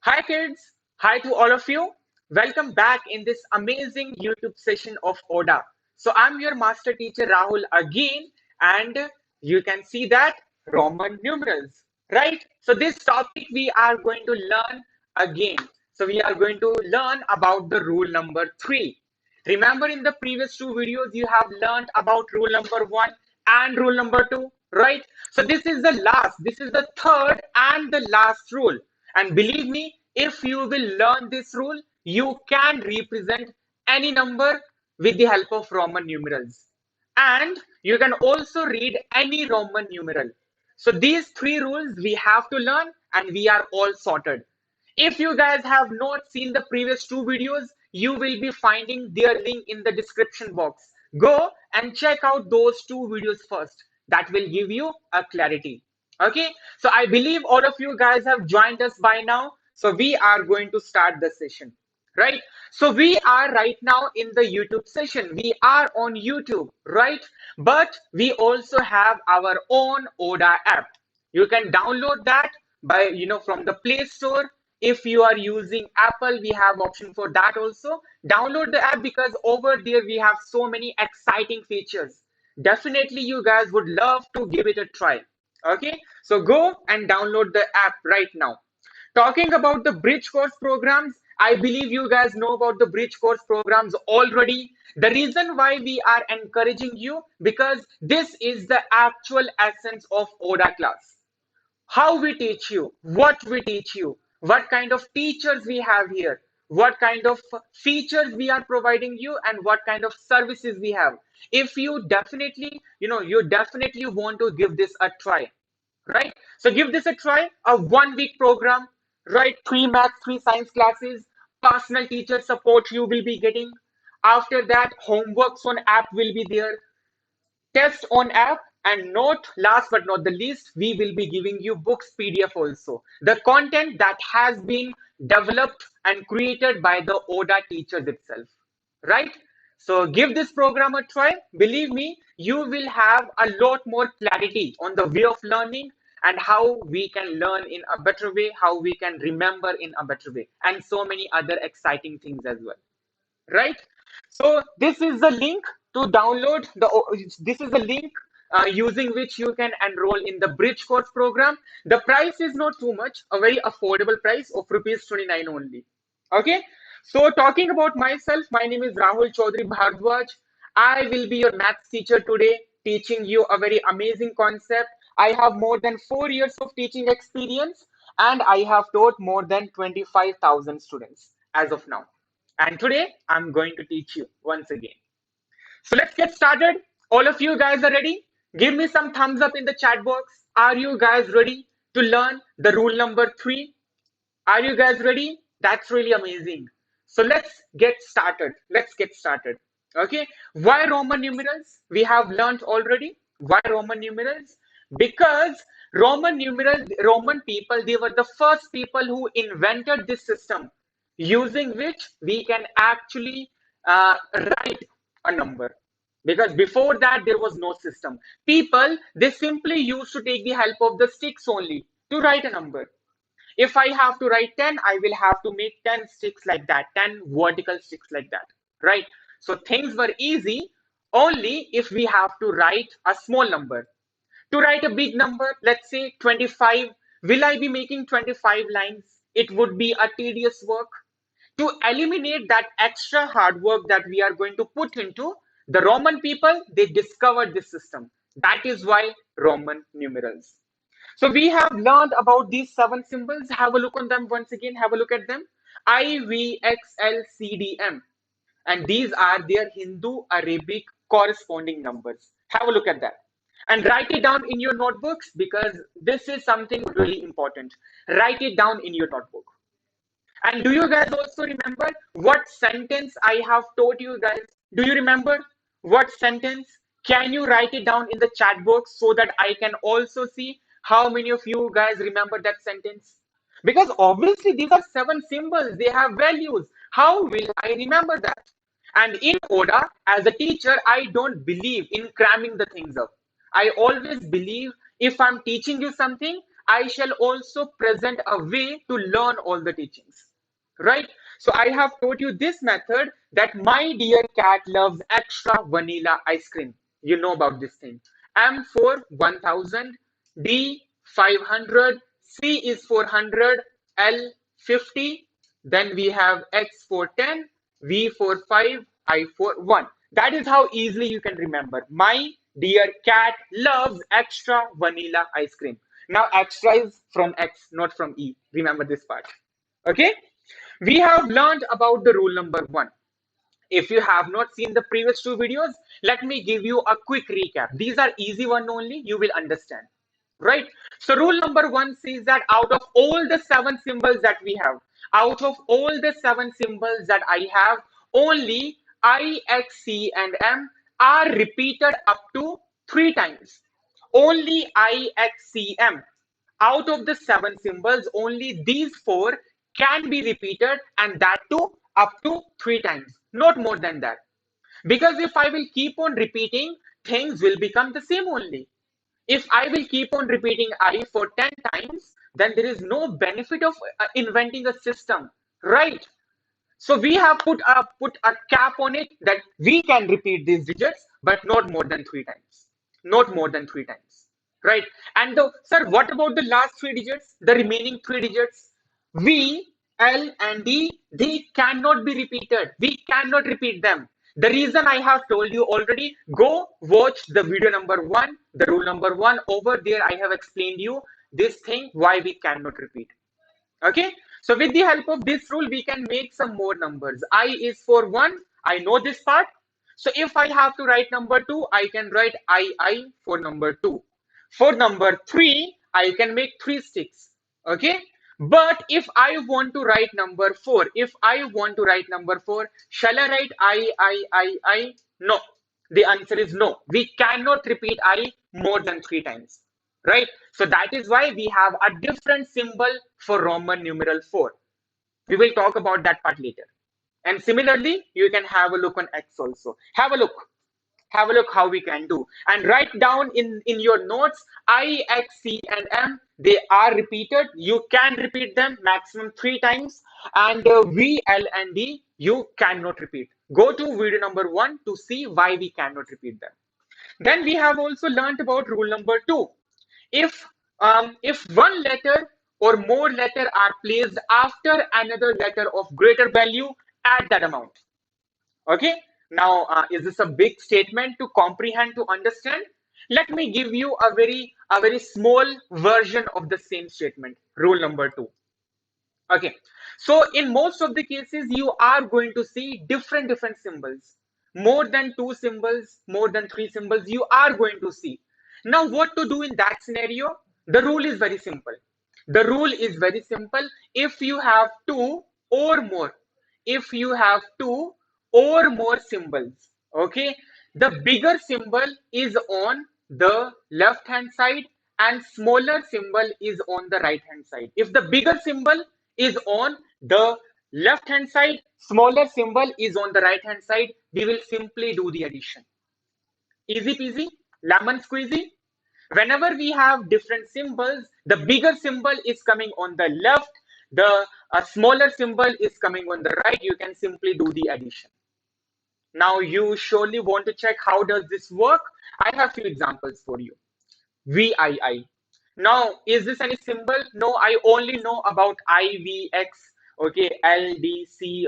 Hi kids, hi to all of you. Welcome back in this amazing YouTube session of ODA. So I'm your master teacher Rahul again, and you can see that Roman numerals, right? So this topic we are going to learn again. So we are going to learn about the rule number 3. Remember in the previous two videos you have learned about rule number 1 and rule number 2, right? So this is the third and the last rule. And believe me, if you will learn this rule, you can represent any number with the help of Roman numerals. And you can also read any Roman numeral. So these three rules we have to learn and we are all sorted. If you guys have not seen the previous two videos, you will be finding their link in the description box. Go and check out those two videos first. That will give you a clarity. Okay, so I believe all of you guys have joined us by now. So we are going to start the session, right? So we are right now in the YouTube session. We are on YouTube, right? But we also have our own ODA app. You can download that by from the Play Store. If you are using Apple, we have option for that also. Download the app because over there we have so many exciting features. Definitely you guys would love to give it a try. Okay, so go and download the app right now. Talking about the bridge course programs, I believe you guys know about the bridge course programs already. The reason why we are encouraging you, because this is the actual essence of ODA class. How we teach you, what we teach you, what kind of teachers we have here, what kind of features we are providing you, and what kind of services we have. If you definitely, you definitely want to give this a try, right? So give this a try, a 1 week program, right? 3 maths, 3 science classes, personal teacher support you will be getting. After that, homeworks on app will be there, test on app, and not last but not the least, we will be giving you books PDF also, the content that has been developed and created by the ODA teachers itself, right? So give this program a try. Believe me, you will have a lot more clarity on the way of learning and how we can learn in a better way, how we can remember in a better way, and so many other exciting things as well, right? So this is the link to download this is the link using which you can enroll in the bridge course program. The price is not too much, a very affordable price of rupees 29 only. Okay, so talking about myself, my name is Rahul Chaudhary Bhardwaj. I will be your maths teacher today, teaching you a very amazing concept. I have more than 4 years of teaching experience and I have taught more than 25,000 students as of now. And today I'm going to teach you once again. So let's get started. All of you guys are ready? Give me some thumbs up in the chat box. Are you guys ready to learn the rule number 3? Are you guys ready? That's really amazing. So let's get started. Let's get started. Okay. Why Roman numerals? We have learned already. Why Roman numerals? Because Roman people, they were the first people who invented this system using which we can actually write a number. Because before that, there was no system. People, they simply used to take the help of the sticks only to write a number. If I have to write 10, I will have to make 10 sticks like that, 10 vertical sticks like that, right? So things were easy only if we have to write a small number. To write a big number, let's say 25, will I be making 25 lines? It would be a tedious work. To eliminate that extra hard work that we are going to put into, the Roman people, they discovered this system. That is why Roman numerals. So we have learned about these 7 symbols. Have a look on them once again. Have a look at them. I, V, X, L, C, D, M. And these are their Hindu Arabic corresponding numbers. Have a look at that. And write it down in your notebooks because this is something really important. Write it down in your notebook. And do you guys also remember what sentence I have taught you guys? Do you remember what sentence? Can you write it down in the chat box so that I can also see how many of you guys remember that sentence? Because obviously these are 7 symbols, they have values. How will I remember that? And in ODA, as a teacher, I don't believe in cramming the things up. I always believe if I'm teaching you something, I shall also present a way to learn all the teachings. Right? So I have taught you this method that my dear cat loves extra vanilla ice cream. You know about this thing. M for 1000, D 500, C is 400, L 50. Then we have X for 10, V for 5, I for 1. That is how easily you can remember. My dear cat loves extra vanilla ice cream. Now extra is from X, not from E. Remember this part. Okay? We have learned about the rule number 1. If you have not seen the previous two videos, let me give you a quick recap. These are easy one only, you will understand. Right? So rule number 1 says that out of all the 7 symbols that we have, out of all the 7 symbols that I have, only I, X, C and M are repeated up to 3 times. Only I, X, C, M. Out of the 7 symbols, only these 4 can be repeated, and that too up to 3 times, not more than that. Because if I will keep on repeating, things will become the same only. If I will keep on repeating I for 10 times, then there is no benefit of inventing a system, right? So we have put a cap on it that we can repeat these digits, but not more than 3 times. Not more than 3 times. Right? And sir, what about the last 3 digits? The remaining 3 digits? V, L, and D, they cannot be repeated. We cannot repeat them. The reason I have told you already, go watch the video number 1, the rule number 1. Over there, I have explained you this thing why we cannot repeat. Okay, so with the help of this rule, we can make some more numbers. I is for 1. I know this part. So if I have to write number 2, I can write I for number 2. For number 3, I can make 3 sticks. Okay. But if I want to write number 4, shall I write I? No. The answer is no. We cannot repeat I more than 3 times. Right? So that is why we have a different symbol for Roman numeral 4. We will talk about that part later. And similarly, you can have a look on X also. Have a look. Have a look how we can do. And write down in your notes, I, X, C, and M, they are repeated. You can repeat them maximum 3 times. And V, L, and D, you cannot repeat. Go to video number 1 to see why we cannot repeat them. Then we have also learned about rule number 2. If one letter or more letter are placed after another letter of greater value, add that amount. Okay. Now, is this a big statement to comprehend, to understand? Let me give you a very small version of the same statement. Rule number 2. Okay. So in most of the cases, you are going to see different symbols. More than 2 symbols, more than 3 symbols, you are going to see. Now, what to do in that scenario? The rule is very simple. The rule is very simple. If you have 2 or more, symbols, okay, the bigger symbol is on the left hand side and smaller symbol is on the right hand side. If the bigger symbol is on the left hand side, smaller symbol is on the right hand side, we will simply do the addition. Easy peasy, lemon squeezy. Whenever we have different symbols, the bigger symbol is coming on the left, the smaller symbol is coming on the right, you can simply do the addition. Now you surely want to check how does this work. I have few examples for you. VII. Now, is this any symbol? No, I only know about IVX, okay, LDC.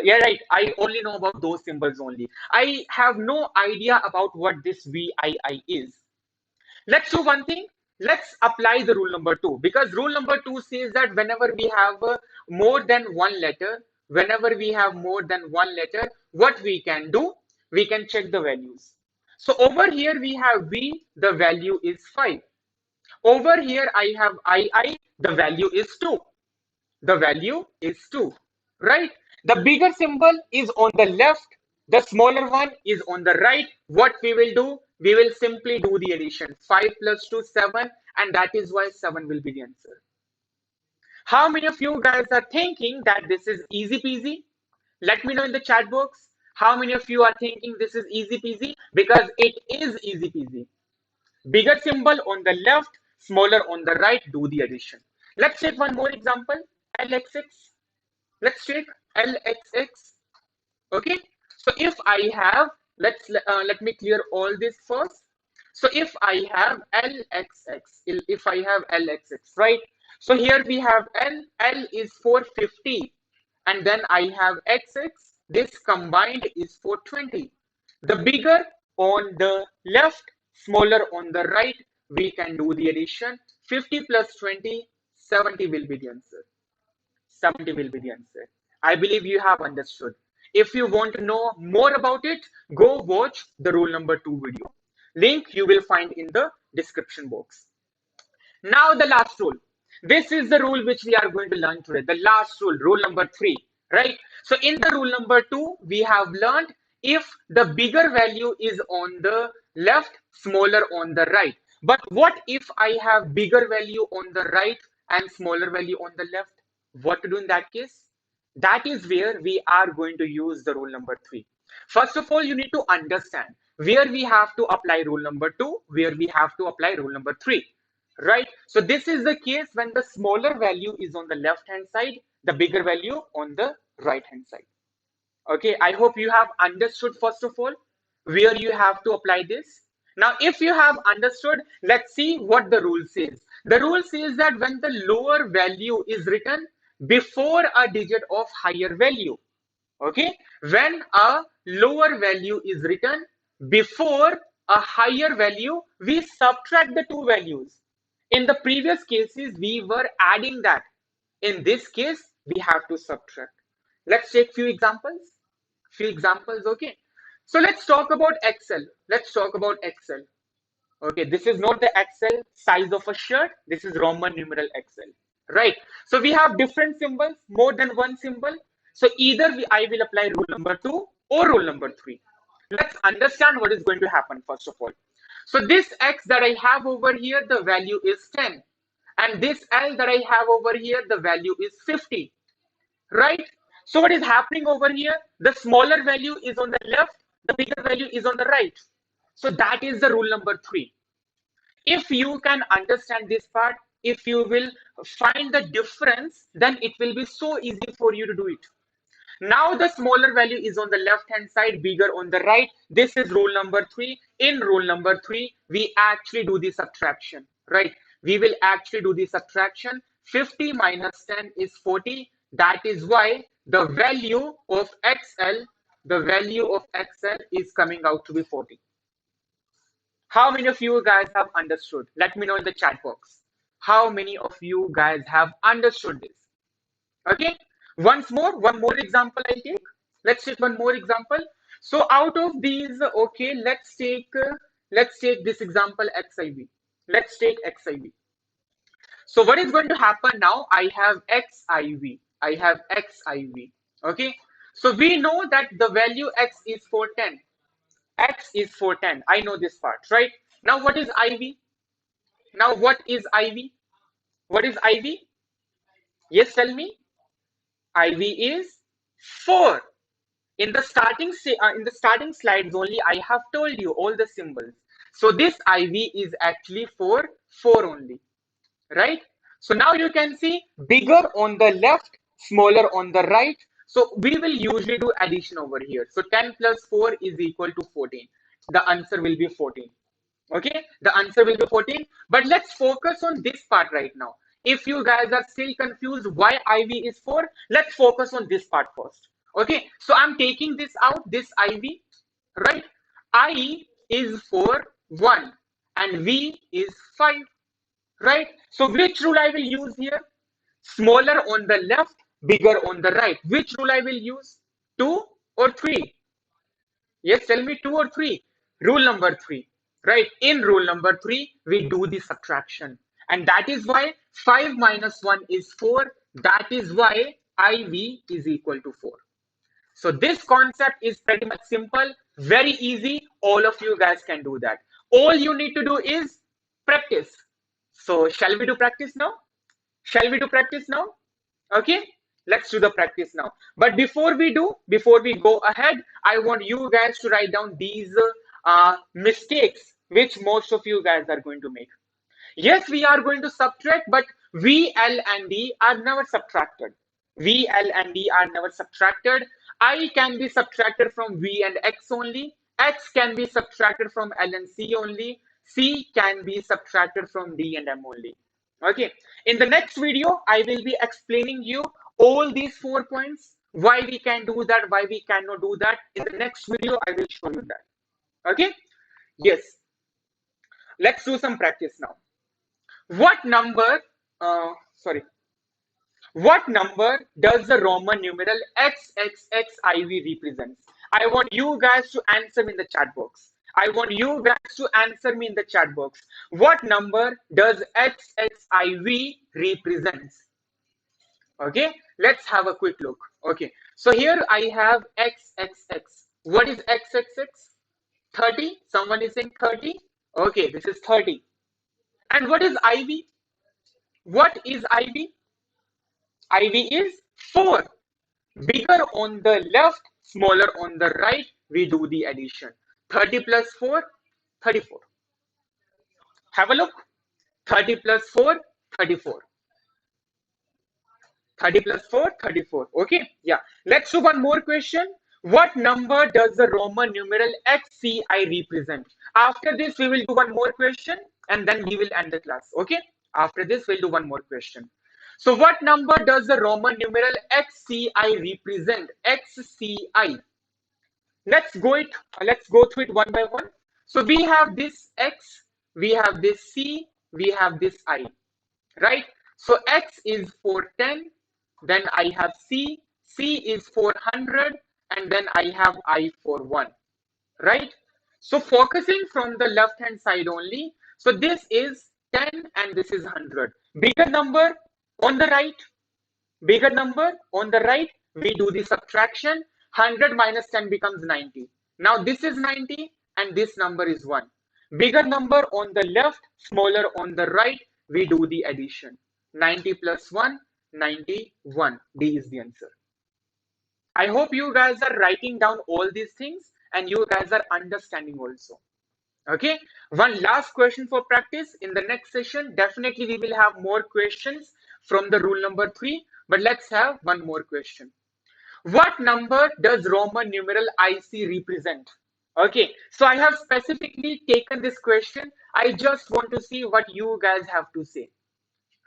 Yeah, right. I only know about those symbols only. I have no idea about what this VII is. Let's do one thing. Let's apply the rule number 2, because rule number 2 says that whenever we have more than one letter, what we can do, we can check the values. So over here we have V, the value is 5. Over here I have II, the value is 2. The value is 2, right? The bigger symbol is on the left, the smaller one is on the right. What we will do, we will simply do the addition. 5 plus 2, 7, and that is why 7 will be the answer. How many of you guys are thinking that this is easy peasy? Let me know in the chat box. How many of you are thinking this is easy peasy? Because it is easy peasy. Bigger symbol on the left, smaller on the right, do the addition. Let's take one more example, LXX. Let's take LXX. Okay, so if I have, let me clear all this first. So if I have LXX, if I have LXX, right? So here we have L is 450, and then I have XX, this combined is 420. The bigger on the left, smaller on the right, we can do the addition. 50 plus 20, 70 will be the answer. 70 will be the answer. I believe you have understood. If you want to know more about it, go watch the rule number 2 video. Link you will find in the description box. Now the last rule. This is the rule which we are going to learn today. The last rule, rule number 3, right? So in the rule number 2, we have learned if the bigger value is on the left, smaller on the right. But what if I have bigger value on the right and smaller value on the left? What to do in that case? That is where we are going to use the rule number 3. First of all, you need to understand where we have to apply rule number 2, where we have to apply rule number 3. Right? So this is the case when the smaller value is on the left hand side, the bigger value on the right hand side. Okay, I hope you have understood first of all where you have to apply this. Now, if you have understood, let's see what the rule says. The rule says that when the lower value is written before a digit of higher value, okay, when a lower value is written before a higher value, we subtract the two values. In the previous cases, we were adding that. In this case, we have to subtract. Let's take few examples. Okay. So let's talk about Excel. Okay, this is not the Excel size of a shirt. This is Roman numeral Excel, right? So we have different symbols, more than one symbol. So either I will apply rule number 2 or rule number 3. Let's understand what is going to happen first of all. So this X that I have over here, the value is 10. And this L that I have over here, the value is 50, right? So what is happening over here? The smaller value is on the left, the bigger value is on the right. So that is the rule number 3. If you can understand this part, if you will find the difference, then it will be so easy for you to do it. Now the smaller value is on the left hand side, bigger on the right. This is rule number 3. In rule number 3, we actually do the subtraction, right? We will actually do the subtraction. 50 minus 10 is 40. That is why the value of XL, is coming out to be 40. How many of you guys have understood? Let me know in the chat box. How many of you guys have understood this? Okay. One more example I take. Let's take one more example. So out of these, okay, let's take this example XIV. Let's take XIV. So what is going to happen now? I have XIV. Okay. So we know that the value X is 410. X is 410. I know this part, right? Now what is IV? What is IV? Yes, tell me. IV is 4. In the starting slides only, I have told you all the symbols. So this IV is actually 4 only, right? So now you can see bigger on the left, smaller on the right. So we will usually do addition over here. So 10 plus 4 is equal to 14. The answer will be 14. Okay, the answer will be 14. But let's focus on this part right now. If you guys are still confused why IV is 4, let's focus on this part first. Okay, so I'm taking this out, this IV, right? I is for 1 and V is 5, right? So which rule I will use here? Smaller on the left, bigger on the right. Which rule I will use? 2 or 3? Yes, tell me 2 or 3. Rule number 3, right? In rule number 3, we do the subtraction. And that is why 5 minus 1 is 4. That is why IV is equal to 4. So this concept is pretty much simple, very easy. All of you guys can do that. All you need to do is practice. So shall we do practice now? Okay, let's do the practice now. But before we go ahead, I want you guys to write down these mistakes which most of you guys are going to make. Yes, we are going to subtract, but V, L, and D are never subtracted. V, L, and D are never subtracted. I can be subtracted from V and X only. X can be subtracted from L and C only. C can be subtracted from D and M only. Okay. In the next video, I will be explaining you all these 4 points, why we can do that, why we cannot do that. In the next video, I will show you that. Okay. Yes. Let's do some practice now. What number, sorry, what number does the Roman numeral XXXIV represents? I want you guys to answer me in the chat box. I want you guys to answer me in the chat box. What number does XXIV represents? Okay, let's have a quick look. Okay, so here I have XXX. What is XXX? 30? Someone is saying 30? Okay, this is 30. And what is IV? What is IV? IV is 4. Bigger on the left, smaller on the right. We do the addition. 30 plus 4, 34. Have a look. 30 plus 4, 34. 30 plus 4, 34. Okay, yeah. Let's do one more question. What number does the Roman numeral XCI represent? After this, we will do one more question and then we will end the class. Okay, after this, we'll do one more question. So what number does the Roman numeral XCI represent? XCI. Let's go through it one by one. So we have this X, we have this C, we have this I, right? So X is for 10, then I have C, C is for 100, and then I have I for 1, right? So focusing from the left hand side only. So this is 10 and this is 100. Bigger number on the right, bigger number on the right, we do the subtraction. 100 minus 10 becomes 90. Now this is 90 and this number is 1. Bigger number on the left, smaller on the right, we do the addition. 90 plus 1, 91. D is the answer. I hope you guys are writing down all these things and you guys are understanding also. Okay, one last question for practice. In the next session, definitely we will have more questions from the rule number 3, but let's have one more question. What number does Roman numeral IC represent? Okay, so I have specifically taken this question. I just want to see what you guys have to say,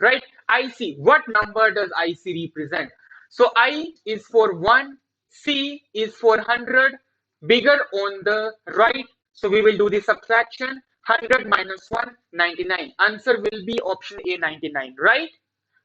right? IC, what number does IC represent? So I is for 1, C is for 100, bigger on the right. So we will do the subtraction. 100 minus 1, 99. Answer will be option A, 99, right?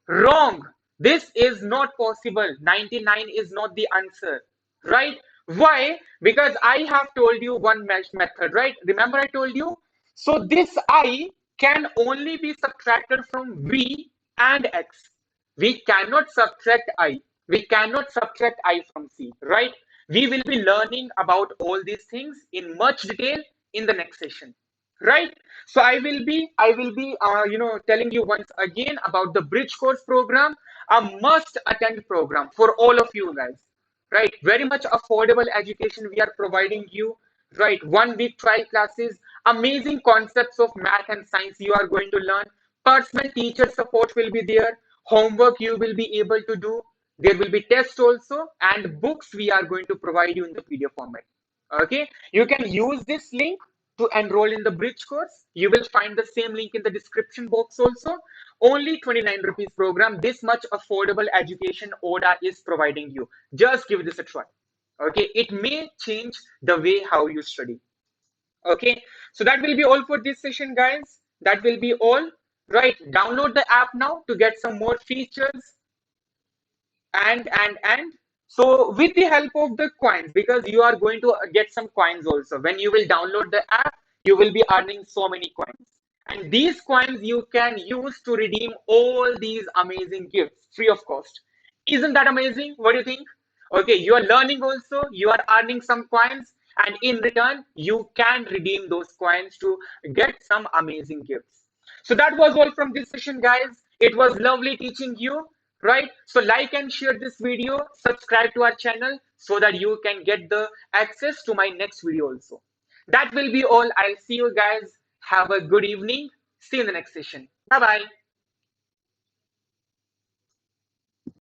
Wrong. This is not possible. 99 is not the answer, right? Why? Because I have told you one method, right? Remember I told you? So this I can only be subtracted from V and X. We cannot subtract I. We cannot subtract I from C, right? We will be learning about all these things in much detail in the next session, right? So I will be telling you once again about the bridge course program, a must attend program for all of you guys, right? Very much affordable education we are providing you, right? 1 week trial classes, amazing concepts of math and science you are going to learn. Personal teacher support will be there. Homework you will be able to do. There will be tests also, and books we are going to provide you in the PDF format. Okay, you can use this link to enroll in the bridge course. You will find the same link in the description box also. Only 29 rupees program. This much affordable education ODA is providing you. Just give this a try. Okay, it may change the way how you study. Okay, so that will be all for this session, guys. That will be all. Right, download the app now to get some more features. And so with the help of the coins, because you are going to get some coins also. When you will download the app, you will be earning so many coins, and these coins you can use to redeem all these amazing gifts free of cost. Isn't that amazing? What do you think? Okay, you are learning also, you are earning some coins, and in return you can redeem those coins to get some amazing gifts. So that was all from this session, guys. It was lovely teaching you, right? So like and share this video, subscribe to our channel so that you can get the access to my next video also. That will be all. I'll see you guys. Have a good evening. See you in the next session. Bye bye.